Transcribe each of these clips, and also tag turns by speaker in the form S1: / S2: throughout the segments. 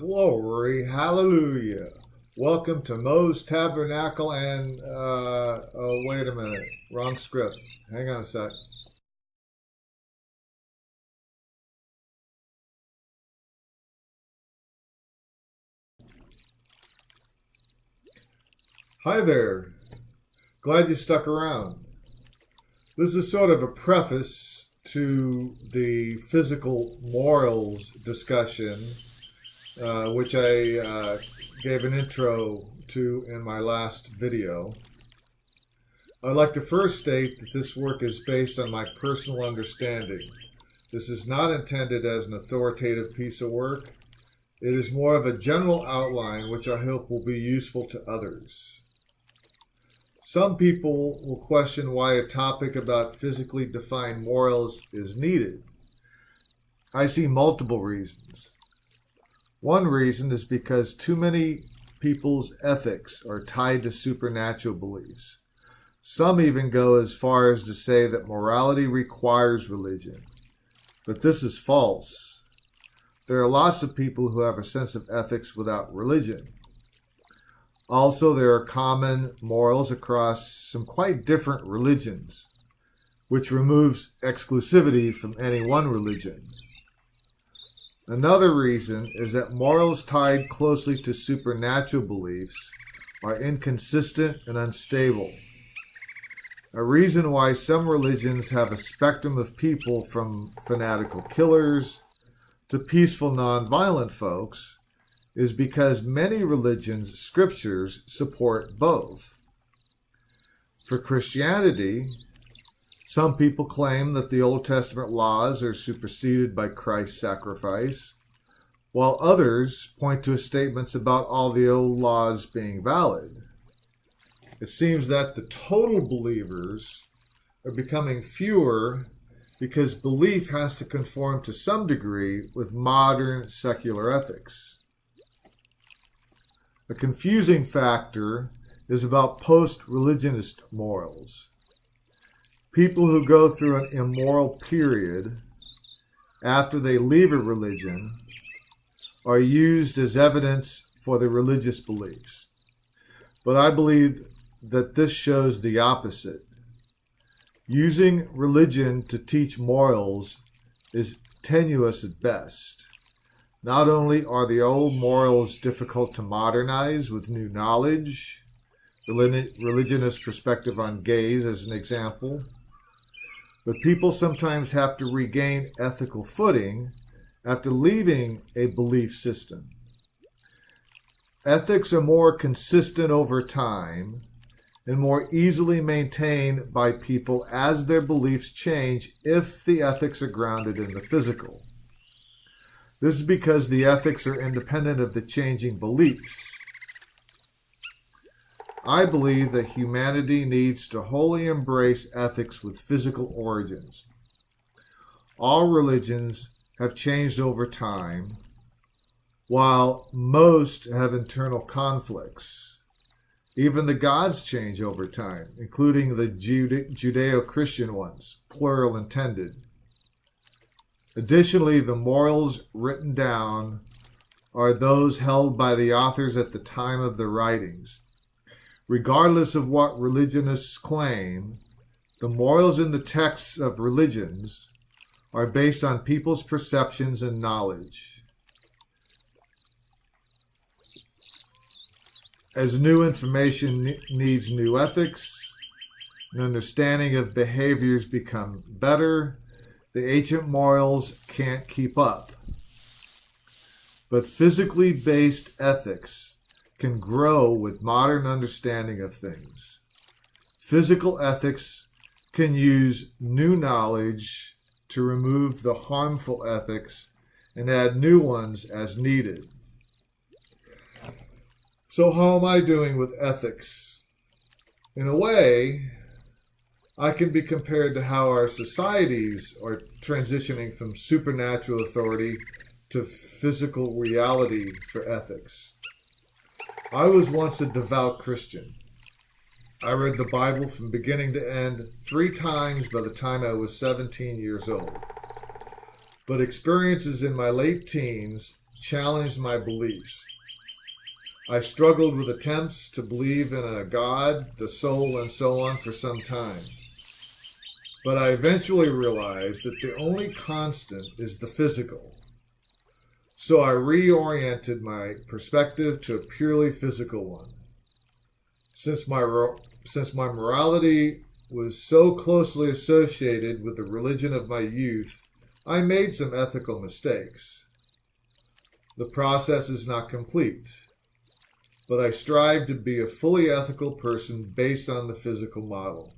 S1: Glory, hallelujah. Welcome to Mo's Tabernacle and, wait a minute. Wrong script. Hang on a sec. Hi there. Glad you stuck around. This is sort of a preface to the physical morals discussion, which I gave an intro to in my last video. I'd like to first state that this work is based on my personal understanding. This is not intended as an authoritative piece of work. It is more of a general outline which I hope will be useful to others. Some people will question why a topic about physically defined morals is needed. I see multiple reasons. One reason is because too many people's ethics are tied to supernatural beliefs. Some even go as far as to say that morality requires religion. But this is false. There are lots of people who have a sense of ethics without religion. Also, there are common morals across some quite different religions, which removes exclusivity from any one religion. Another reason is that morals tied closely to supernatural beliefs are inconsistent and unstable. A reason why some religions have a spectrum of people from fanatical killers to peaceful nonviolent folks is because many religions' scriptures support both. For Christianity, some people claim that the Old Testament laws are superseded by Christ's sacrifice, while others point to statements about all the old laws being valid. It seems that the total believers are becoming fewer because belief has to conform to some degree with modern secular ethics. A confusing factor is about post-religionist morals. People who go through an immoral period after they leave a religion are used as evidence for their religious beliefs. But I believe that this shows the opposite. Using religion to teach morals is tenuous at best. Not only are the old morals difficult to modernize with new knowledge, religionist perspective on gays as an example, but people sometimes have to regain ethical footing after leaving a belief system. Ethics are more consistent over time and more easily maintained by people as their beliefs change if the ethics are grounded in the physical. This is because the ethics are independent of the changing beliefs. I believe that humanity needs to wholly embrace ethics with physical origins. All religions have changed over time, while most have internal conflicts. Even the gods change over time, including the Judeo-Christian ones, plural intended. Additionally, the morals written down are those held by the authors at the time of their writings. Regardless of what religionists claim, the morals in the texts of religions are based on people's perceptions and knowledge. As new information needs new ethics, and understanding of behaviors become better, the ancient morals can't keep up. But physically based ethics can grow with modern understanding of things. Physical ethics can use new knowledge to remove the harmful ethics and add new ones as needed. So how am I doing with ethics? In a way, I can be compared to how our societies are transitioning from supernatural authority to physical reality for ethics. I was once a devout Christian. I read the Bible from beginning to end 3 times by the time I was 17 years old. But experiences in my late teens challenged my beliefs. I struggled with attempts to believe in a God, the soul, and so on for some time. But I eventually realized that the only constant is the physical. So I reoriented my perspective to a purely physical one. Since my morality was so closely associated with the religion of my youth, I made some ethical mistakes. The process is not complete, but I strive to be a fully ethical person based on the physical model.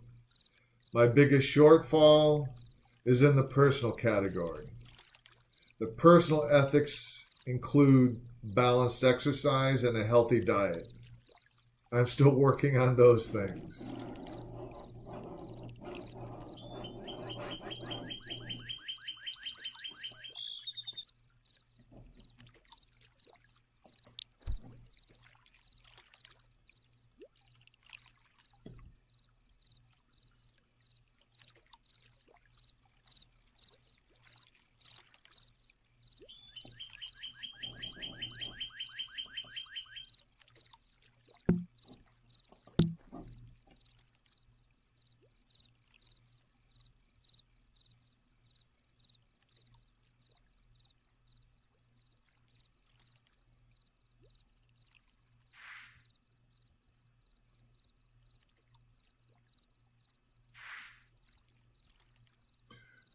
S1: My biggest shortfall is in the personal category. The personal ethics include balanced exercise and a healthy diet. I'm still working on those things.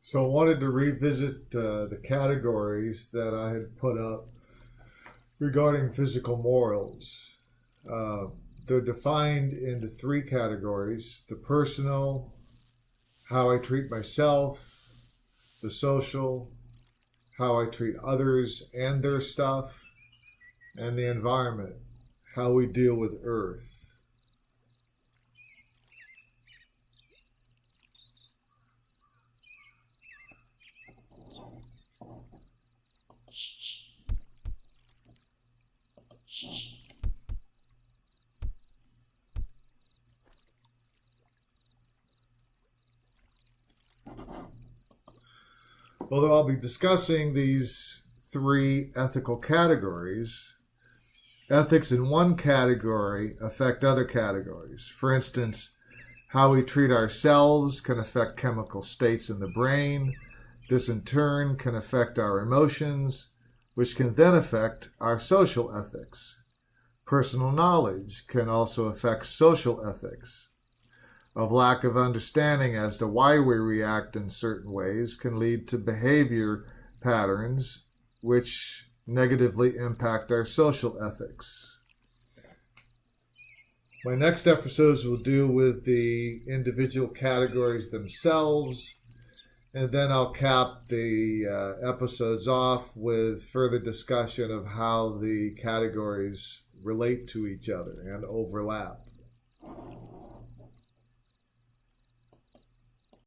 S1: So I wanted to revisit the categories that I had put up regarding physical morals. They're defined into three categories: the personal, how I treat myself; the social, how I treat others and their stuff; and the environment, how we deal with Earth. Although I'll be discussing these three ethical categories, ethics in one category affect other categories. For instance, how we treat ourselves can affect chemical states in the brain. This in turn can affect our emotions, which can then affect our social ethics. Personal knowledge can also affect social ethics. Of lack of understanding as to why we react in certain ways can lead to behavior patterns which negatively impact our social ethics. My next episodes will deal with the individual categories themselves, and then I'll cap the episodes off with further discussion of how the categories relate to each other and overlap.